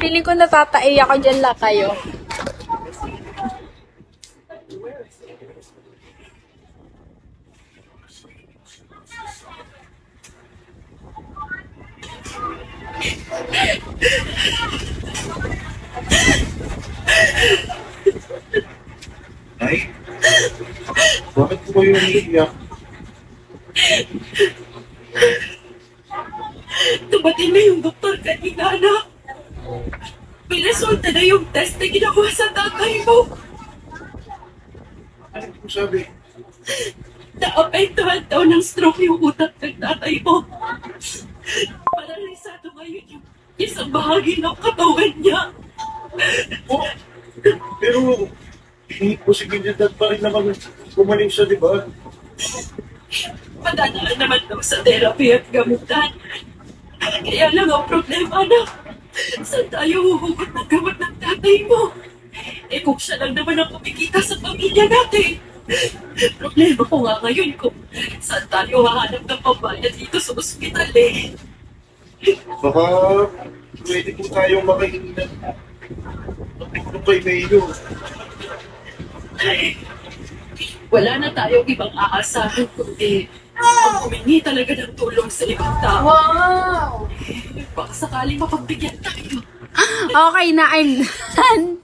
Feeling ko natatai ako dyan lang kayo. Ay, bakit po kayo umiiyak? Dumating na yung doktor kanina, anak. May resulta na yung test na ginawa sa tatay mo. Ano po sabi? Naapektuhan daw ng stroke yung utak ng tatay mo. Paralisado ngayon yung isang bahagi ng katawan niya. Po, pero hindi posibilidad pa rin naman gumaling siya, di ba? Padadaan naman daw sa therapy at gamutan. Kaya lang ang problema na, saan tayo huhugot ng gamot ng tatay mo? Eh kung siya lang naman ang kumikita sa pamilya natin. Problema ko nga ngayon kung saan tayo hahanap ng pambayad dito sa ospital eh. Baka pwede po tayong makahingi ng tulong kay Mayo. Wala na tayong ibang aasahan kundi ang humingi talaga ng tulong sa ibang tao. Wow! Baka sakaling mapagbigyan tayo. Okay na, I'm done.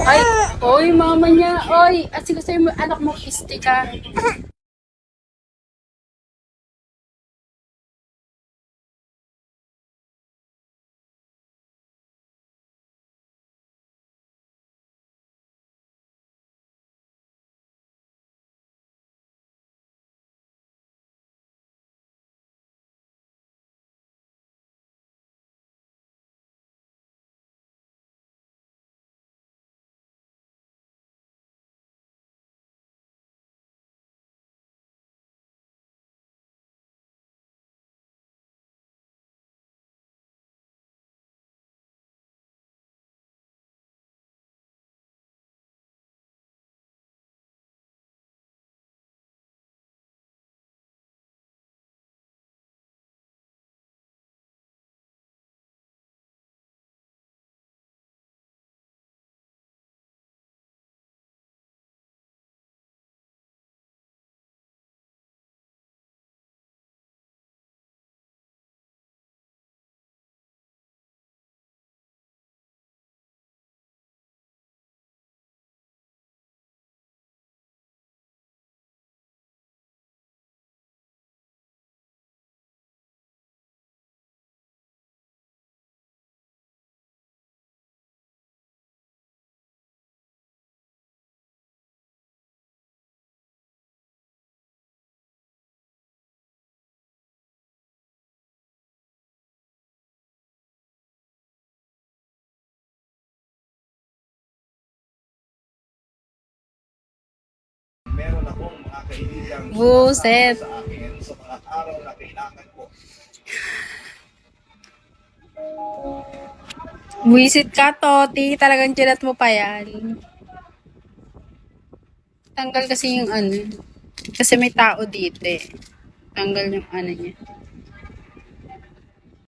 Ay, oy, mama niya, oy. Asikaso mo anak mo, kisti ka. Meron akong mga kaibigan Buset. sa akin sa mga araw na kailangan ko. Buisit ka, Toti. Talagang chinat mo pa yan. Tanggal kasi yung ano. Kasi may tao dito eh. Tanggal yung ano niya.